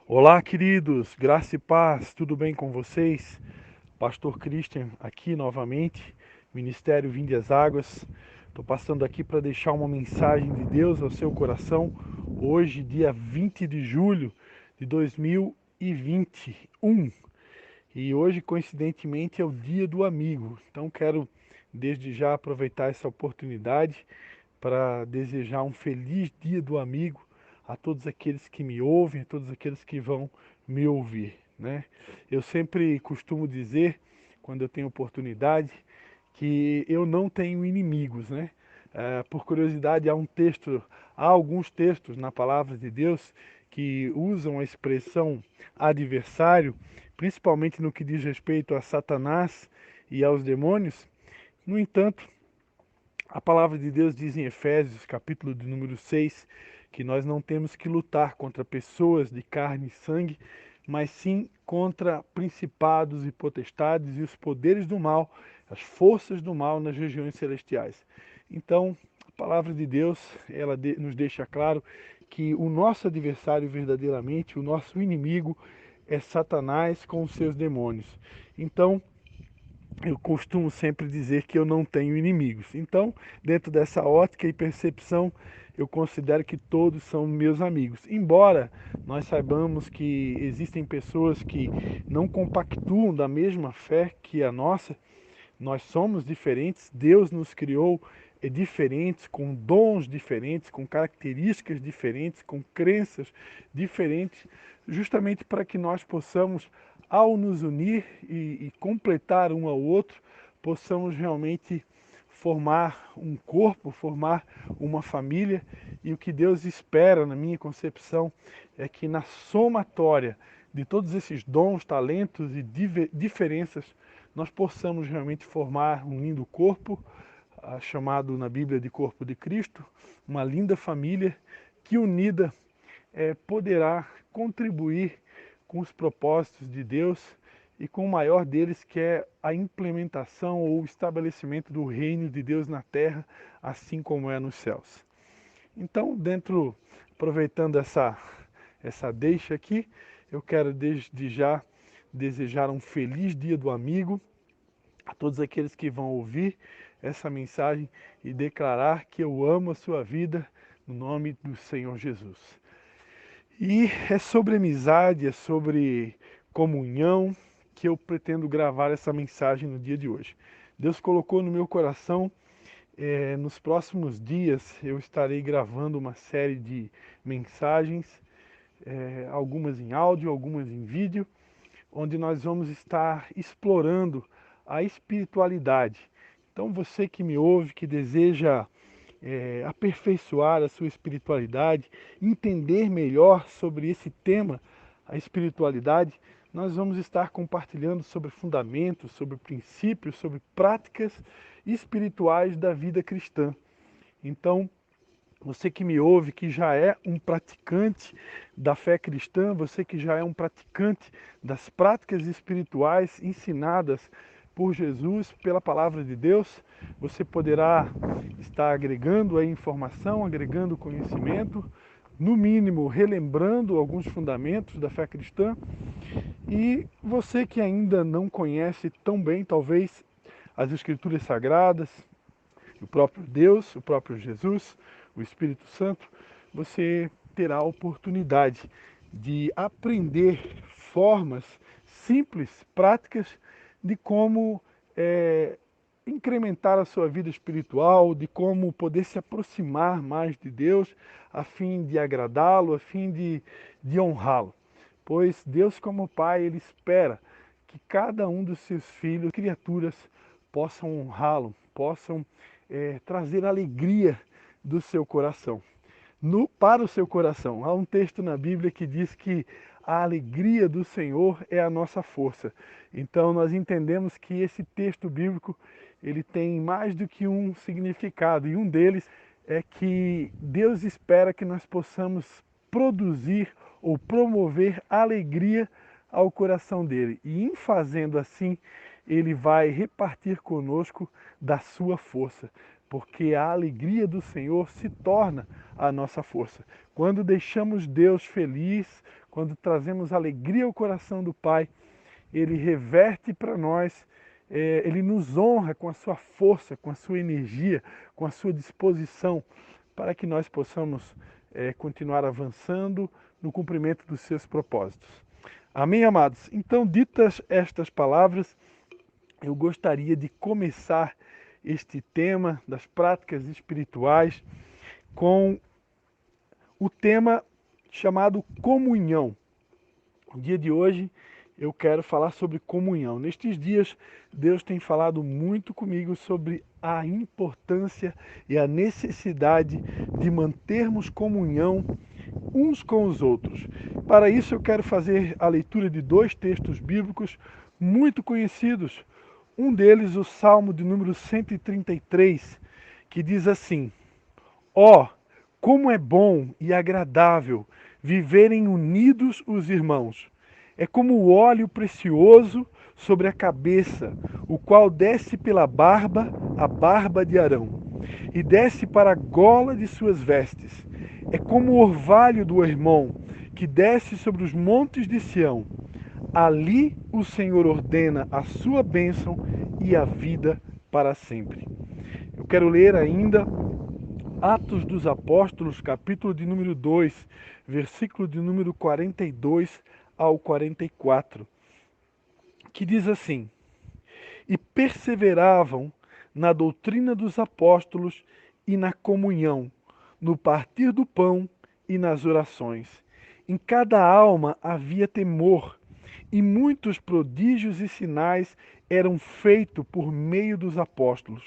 Olá, queridos, graça e paz, tudo bem com vocês? Pastor Christian aqui novamente, Ministério Vinde às Águas. Estou passando aqui para deixar uma mensagem de Deus ao seu coração, hoje, dia 20 de julho de 2021. E hoje, coincidentemente, é o Dia do Amigo. Então, quero desde já aproveitar essa oportunidade para desejar um feliz Dia do Amigo a todos aqueles que me ouvem, a todos aqueles que vão me ouvir, né? Eu sempre costumo dizer, quando eu tenho oportunidade, que eu não tenho inimigos, né? Por curiosidade, há alguns textos na palavra de Deus que usam a expressão adversário, principalmente no que diz respeito a Satanás e aos demônios. No entanto, a palavra de Deus diz em Efésios, capítulo de número 6, que nós não temos que lutar contra pessoas de carne e sangue, mas sim contra principados e potestades e os poderes do mal, as forças do mal nas regiões celestiais. Então, a palavra de Deus, nos deixa claro que o nosso adversário verdadeiramente, o nosso inimigo é Satanás com os seus demônios. Então, eu costumo sempre dizer que eu não tenho inimigos. Então, dentro dessa ótica e percepção, eu considero que todos são meus amigos. Embora nós saibamos que existem pessoas que não compactuam da mesma fé que a nossa, nós somos diferentes, Deus nos criou diferentes, com dons diferentes, com características diferentes, com crenças diferentes, justamente para que nós possamos, ao nos unir e completar um ao outro, possamos realmente formar um corpo, formar uma família. E o que Deus espera, na minha concepção, é que na somatória de todos esses dons, talentos e diferenças, nós possamos realmente formar um lindo corpo, chamado na Bíblia de corpo de Cristo, uma linda família que unida poderá contribuir com os propósitos de Deus e com o maior deles, que é a implementação ou o estabelecimento do reino de Deus na terra, assim como é nos céus. Então, aproveitando essa deixa aqui, eu quero desde já desejar um feliz Dia do Amigo a todos aqueles que vão ouvir essa mensagem e declarar que eu amo a sua vida no nome do Senhor Jesus. E é sobre amizade, é sobre comunhão que eu pretendo gravar essa mensagem no dia de hoje. Deus colocou no meu coração, nos próximos dias eu estarei gravando uma série de mensagens, algumas em áudio, algumas em vídeo, onde nós vamos estar explorando a espiritualidade. Então, você que me ouve, que deseja aperfeiçoar a sua espiritualidade, entender melhor sobre esse tema, a espiritualidade, nós vamos estar compartilhando sobre fundamentos, sobre princípios, sobre práticas espirituais da vida cristã. Então, você que me ouve, que já é um praticante da fé cristã, você que já é um praticante das práticas espirituais ensinadas por Jesus, pela palavra de Deus, você poderá estar agregando a informação, agregando conhecimento, no mínimo relembrando alguns fundamentos da fé cristã. E você que ainda não conhece tão bem, talvez, as Escrituras Sagradas, o próprio Deus, o próprio Jesus, o Espírito Santo, você terá a oportunidade de aprender formas simples, práticas, de como incrementar a sua vida espiritual, de como poder se aproximar mais de Deus, a fim de agradá-lo, a fim de honrá-lo. Pois Deus, como Pai, Ele espera que cada um dos seus filhos, criaturas, possam honrá-lo, possam trazer alegria do seu coração, para o seu coração. Há um texto na Bíblia que diz que a alegria do Senhor é a nossa força. Então nós entendemos que esse texto bíblico ele tem mais do que um significado, e um deles é que Deus espera que nós possamos produzir ou promover alegria ao coração dele. E em fazendo assim, ele vai repartir conosco da sua força, porque a alegria do Senhor se torna a nossa força. Quando deixamos Deus feliz, quando trazemos alegria ao coração do Pai, Ele reverte para nós, Ele nos honra com a sua força, com a sua energia, com a sua disposição, para que nós possamos continuar avançando no cumprimento dos seus propósitos. Amém, amados? Então, ditas estas palavras, eu gostaria de começar este tema das práticas espirituais com o tema chamado comunhão. No dia de hoje eu quero falar sobre comunhão. Nestes dias, Deus tem falado muito comigo sobre a importância e a necessidade de mantermos comunhão uns com os outros. Para isso eu quero fazer a leitura de dois textos bíblicos muito conhecidos. Um deles, o Salmo de número 133, que diz assim: Ó, como é bom e agradável viverem unidos os irmãos. É como o óleo precioso sobre a cabeça, o qual desce pela barba, a barba de Arão, e desce para a gola de suas vestes. É como o orvalho do Hermon, que desce sobre os montes de Sião. Ali o Senhor ordena a sua bênção e a vida para sempre. Eu quero ler ainda Atos dos Apóstolos, capítulo de número 2, versículo de número 42 ao 44, que diz assim: E perseveravam na doutrina dos apóstolos e na comunhão, no partir do pão e nas orações. Em cada alma havia temor, e muitos prodígios e sinais eram feitos por meio dos apóstolos.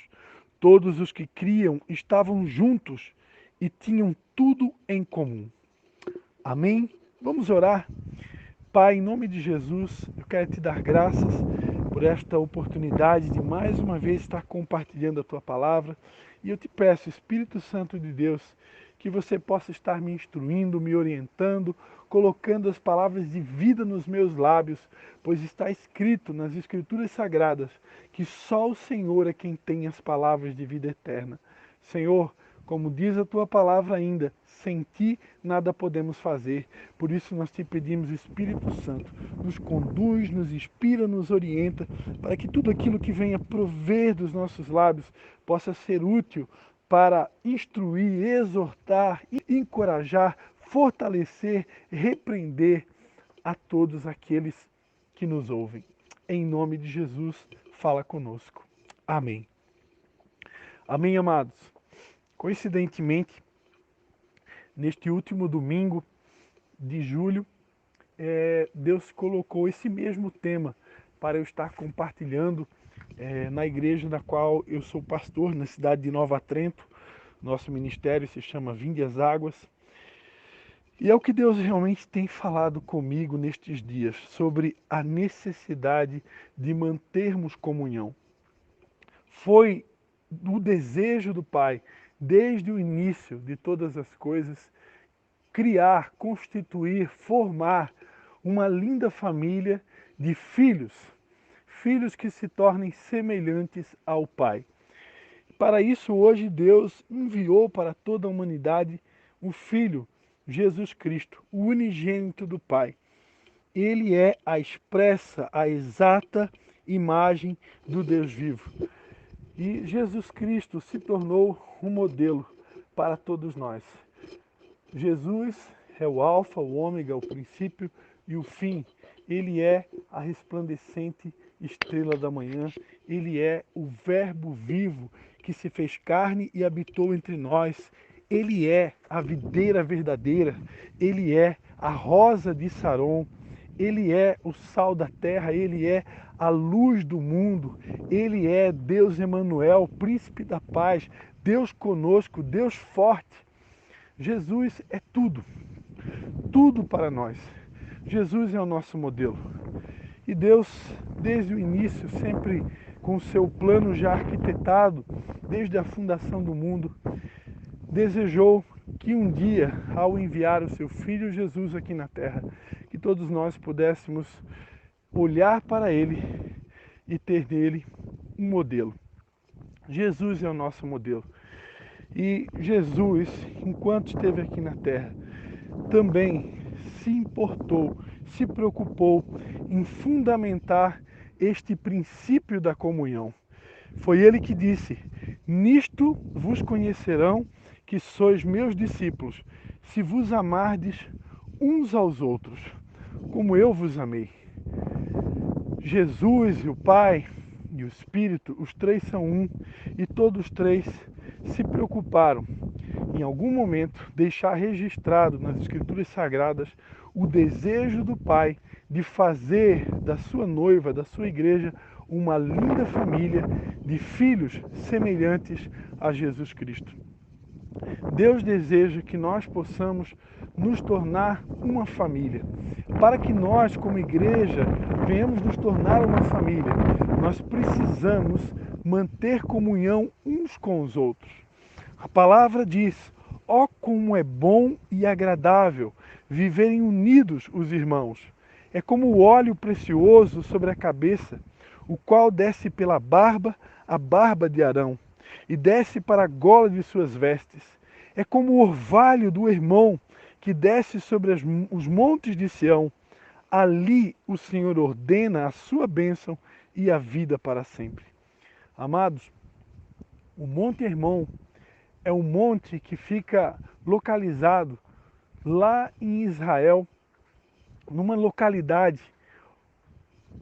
Todos os que criam estavam juntos e tinham tudo em comum. Amém? Vamos orar? Pai, em nome de Jesus, eu quero te dar graças por esta oportunidade de mais uma vez estar compartilhando a tua palavra. E eu te peço, Espírito Santo de Deus, que você possa estar me instruindo, me orientando, colocando as palavras de vida nos meus lábios, pois está escrito nas Escrituras Sagradas que só o Senhor é quem tem as palavras de vida eterna. Senhor, como diz a tua palavra ainda, sem ti nada podemos fazer. Por isso nós te pedimos, Espírito Santo, nos conduz, nos inspira, nos orienta, para que tudo aquilo que venha prover dos nossos lábios possa ser útil para instruir, exortar, encorajar, fortalecer, repreender a todos aqueles que nos ouvem. Em nome de Jesus, fala conosco. Amém. Amém, amados. Coincidentemente, neste último domingo de julho, Deus colocou esse mesmo tema para eu estar compartilhando na igreja na qual eu sou pastor, na cidade de Nova Trento. Nosso ministério se chama Vinde às Águas. E é o que Deus realmente tem falado comigo nestes dias, sobre a necessidade de mantermos comunhão. Foi o desejo do Pai, desde o início de todas as coisas, criar, constituir, formar uma linda família de filhos, filhos que se tornem semelhantes ao Pai. Para isso, hoje, Deus enviou para toda a humanidade o Filho, Jesus Cristo, o unigênito do Pai. Ele é a expressa, a exata imagem do Deus vivo. E Jesus Cristo se tornou um modelo para todos nós. Jesus é o alfa, o ômega, o princípio e o fim. Ele é a resplandecente estrela da manhã. Ele é o verbo vivo que se fez carne e habitou entre nós. Ele é a videira verdadeira. Ele é a rosa de Saron. Ele é o sal da terra. Ele é a luz do mundo. Ele é Deus Emanuel, príncipe da paz, Deus conosco, Deus forte. Jesus é tudo, tudo para nós. Jesus é o nosso modelo. E Deus, desde o início, sempre com o seu plano já arquitetado, desde a fundação do mundo, desejou que um dia, ao enviar o seu Filho Jesus aqui na terra, que todos nós pudéssemos olhar para ele e ter nele um modelo. Jesus é o nosso modelo. E Jesus, enquanto esteve aqui na terra, também se importou, se preocupou em fundamentar este princípio da comunhão. Foi ele que disse: nisto vos conhecerão que sois meus discípulos, se vos amardes uns aos outros, como eu vos amei. Jesus e o Pai e o Espírito, os três são um, e todos três se preocuparam em algum momento deixar registrado nas Escrituras Sagradas o desejo do Pai de fazer da sua noiva, da sua igreja, uma linda família de filhos semelhantes a Jesus Cristo. Deus deseja que nós possamos nos tornar uma família. Para que nós, como igreja, venhamos nos tornar uma família, nós precisamos manter comunhão uns com os outros. A palavra diz: ó, como é bom e agradável viverem unidos os irmãos. É como o óleo precioso sobre a cabeça, o qual desce pela barba, a barba de Arão, e desce para a gola de suas vestes. É como o orvalho do Hermon, que desce sobre os montes de Sião. Ali o Senhor ordena a sua bênção e a vida para sempre. Amados, o Monte Hermon é um monte que fica localizado lá em Israel, numa localidade,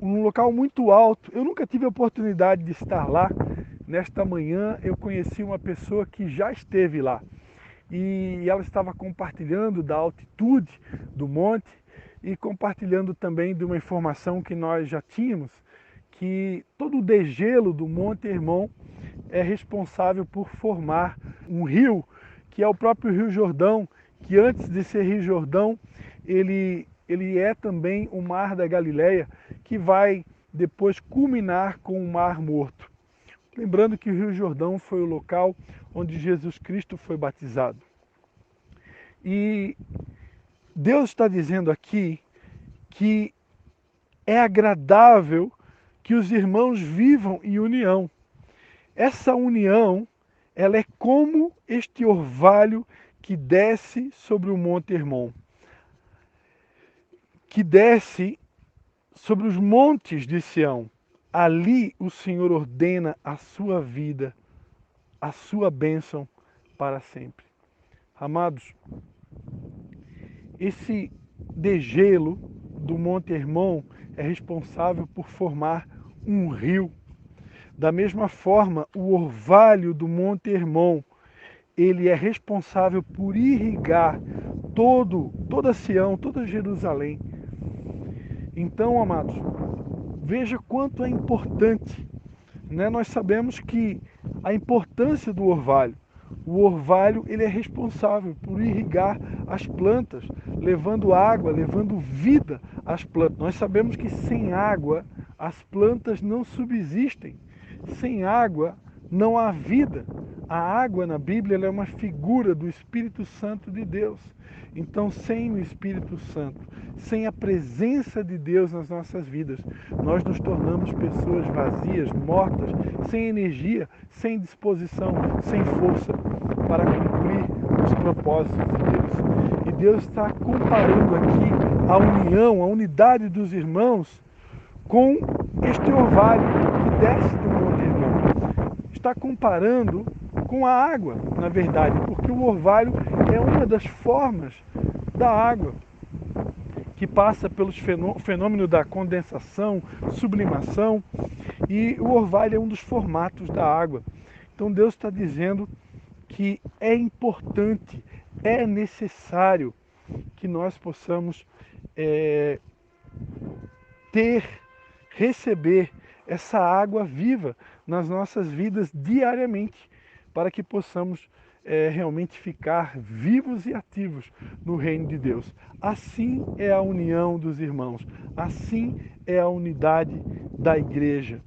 um local muito alto. Eu nunca tive a oportunidade de estar lá. Nesta manhã eu conheci uma pessoa que já esteve lá e ela estava compartilhando da altitude do monte e compartilhando também de uma informação que nós já tínhamos, que todo o degelo do Monte Hermon é responsável por formar um rio, que é o próprio Rio Jordão, que antes de ser Rio Jordão, ele é também o Mar da Galileia, que vai depois culminar com o Mar Morto. Lembrando que o Rio Jordão foi o local onde Jesus Cristo foi batizado. E Deus está dizendo aqui que é agradável que os irmãos vivam em união. Essa união, ela é como este orvalho que desce sobre o Monte Hermon, que desce sobre os montes de Sião. Ali o Senhor ordena a sua vida, a sua bênção para sempre. Amados, esse degelo do Monte Hermon é responsável por formar um rio. Da mesma forma, o orvalho do Monte Hermon, ele é responsável por irrigar toda Sião, toda Jerusalém. Então, amados, veja quanto é importante, né? Nós sabemos que a importância do orvalho. O orvalho, ele é responsável por irrigar as plantas, levando água, levando vida às plantas. Nós sabemos que sem água as plantas não subsistem. Sem água não há vida. A água na Bíblia ela é uma figura do Espírito Santo de Deus. Então, sem o Espírito Santo, sem a presença de Deus nas nossas vidas, nós nos tornamos pessoas vazias, mortas, sem energia, sem disposição, sem força para cumprir os propósitos de Deus. E Deus está comparando aqui a união, a unidade dos irmãos com este orvalho que desce do Monte Hermon. Está comparando com a água, na verdade, porque o orvalho é uma das formas da água que passa pelos fenômenos da condensação, sublimação, e o orvalho é um dos formatos da água. Então Deus está dizendo que é importante, é necessário que nós possamos receber essa água viva nas nossas vidas diariamente, para que possamos realmente ficar vivos e ativos no reino de Deus. Assim é a união dos irmãos, assim é a unidade da igreja.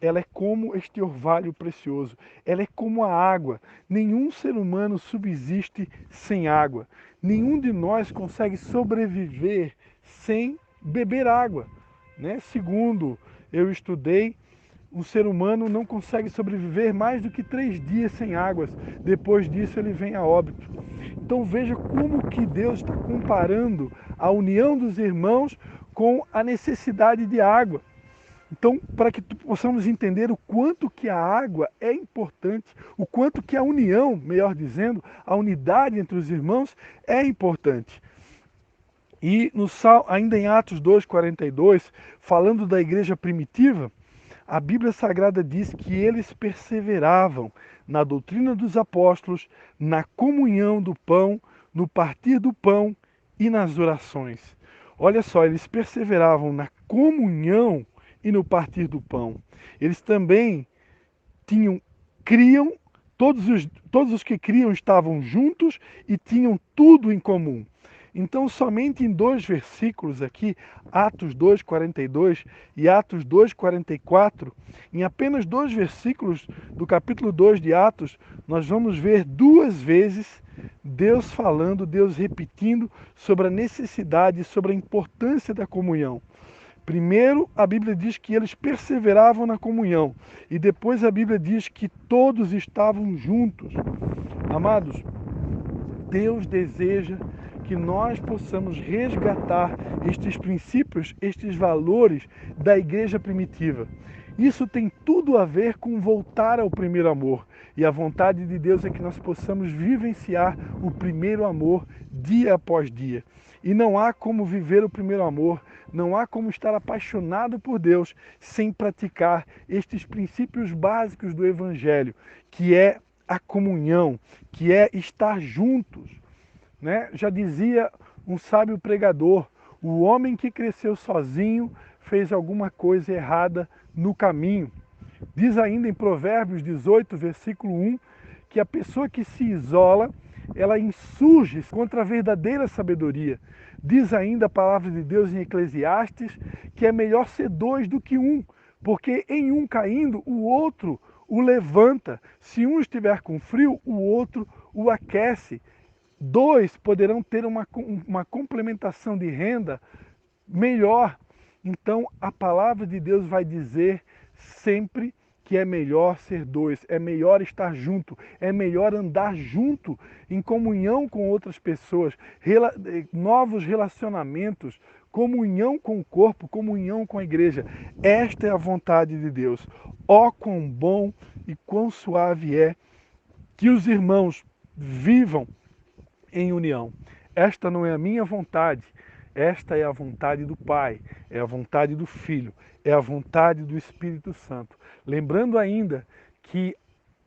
Ela é como este orvalho precioso, ela é como a água. Nenhum ser humano subsiste sem água. Nenhum de nós consegue sobreviver sem beber água, né? Segundo eu estudei, um ser humano não consegue sobreviver mais do que 3 dias sem águas. Depois disso ele vem a óbito. Então veja como que Deus está comparando a união dos irmãos com a necessidade de água. Então, para que possamos entender o quanto que a água é importante, o quanto que a união, melhor dizendo, a unidade entre os irmãos é importante. E ainda em Atos 2:42, falando da igreja primitiva, a Bíblia Sagrada diz que eles perseveravam na doutrina dos apóstolos, na comunhão do pão, no partir do pão e nas orações. Olha só, eles perseveravam na comunhão e no partir do pão. Eles também criam, todos os que criam estavam juntos e tinham tudo em comum. Então, somente em 2 versículos aqui, Atos 2:42 e Atos 2:44, em apenas 2 versículos do capítulo 2 de Atos, nós vamos ver 2 vezes Deus falando, Deus repetindo sobre a necessidade, sobre a importância da comunhão. Primeiro, a Bíblia diz que eles perseveravam na comunhão, e depois a Bíblia diz que todos estavam juntos. Amados, Deus deseja que nós possamos resgatar estes princípios, estes valores da igreja primitiva. Isso tem tudo a ver com voltar ao primeiro amor. E a vontade de Deus é que nós possamos vivenciar o primeiro amor dia após dia. E não há como viver o primeiro amor, não há como estar apaixonado por Deus sem praticar estes princípios básicos do Evangelho, que é a comunhão, que é estar juntos. Né? Já dizia um sábio pregador, o homem que cresceu sozinho fez alguma coisa errada no caminho. Diz ainda em Provérbios 18, versículo 1, que a pessoa que se isola, ela insurge contra a verdadeira sabedoria. Diz ainda a palavra de Deus em Eclesiastes que é melhor ser 2 do que 1, porque em um caindo, o outro o levanta. Se um estiver com frio, o outro o aquece. 2 poderão ter uma complementação de renda melhor. Então, a palavra de Deus vai dizer sempre que é melhor ser 2, é melhor estar junto, é melhor andar junto, em comunhão com outras pessoas, novos relacionamentos, comunhão com o corpo, comunhão com a igreja. Esta é a vontade de Deus. Ó, quão bom e quão suave é que os irmãos vivam em união. Esta não é a minha vontade, esta é a vontade do Pai, é a vontade do Filho, é a vontade do Espírito Santo. Lembrando ainda que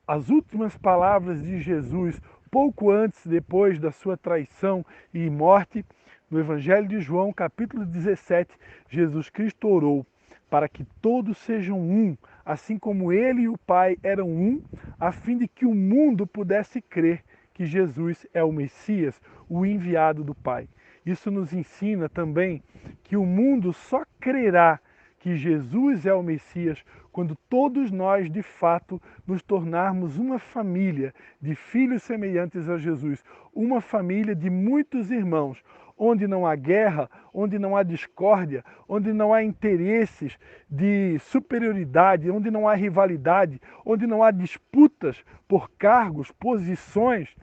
as últimas palavras de Jesus, pouco antes, depois da sua traição e morte, no Evangelho de João, capítulo 17, Jesus Cristo orou para que todos sejam um, assim como ele e o Pai eram um, a fim de que o mundo pudesse crer que Jesus é o Messias, o enviado do Pai. Isso nos ensina também que o mundo só crerá que Jesus é o Messias quando todos nós, de fato, nos tornarmos uma família de filhos semelhantes a Jesus, uma família de muitos irmãos, onde não há guerra, onde não há discórdia, onde não há interesses de superioridade, onde não há rivalidade, onde não há disputas por cargos, posições.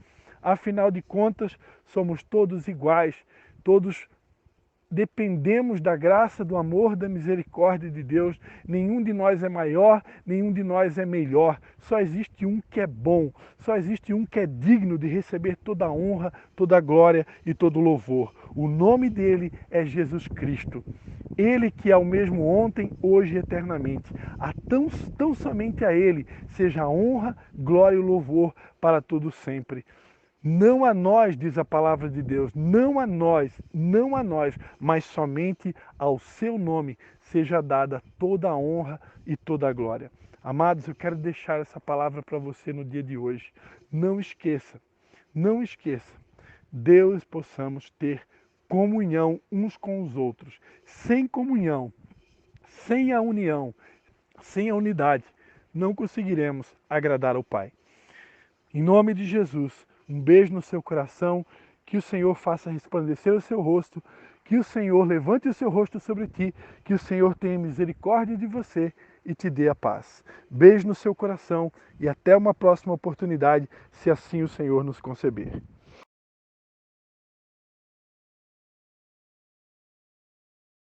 Afinal de contas, somos todos iguais, todos dependemos da graça, do amor, da misericórdia de Deus. Nenhum de nós é maior, nenhum de nós é melhor. Só existe um que é bom, só existe um que é digno de receber toda a honra, toda a glória e todo o louvor. O nome dele é Jesus Cristo. Ele que é o mesmo ontem, hoje e eternamente. Tão somente a ele seja a honra, glória e louvor para todo sempre. Não a nós, diz a palavra de Deus, não a nós, mas somente ao seu nome seja dada toda a honra e toda a glória. Amados, eu quero deixar essa palavra para você no dia de hoje. Não esqueça, Deus possamos ter comunhão uns com os outros. Sem comunhão, sem a união, sem a unidade, não conseguiremos agradar ao Pai. Em nome de Jesus, um beijo no seu coração, que o Senhor faça resplandecer o seu rosto, que o Senhor levante o seu rosto sobre ti, que o Senhor tenha misericórdia de você e te dê a paz. Beijo no seu coração e até uma próxima oportunidade, se assim o Senhor nos conceber.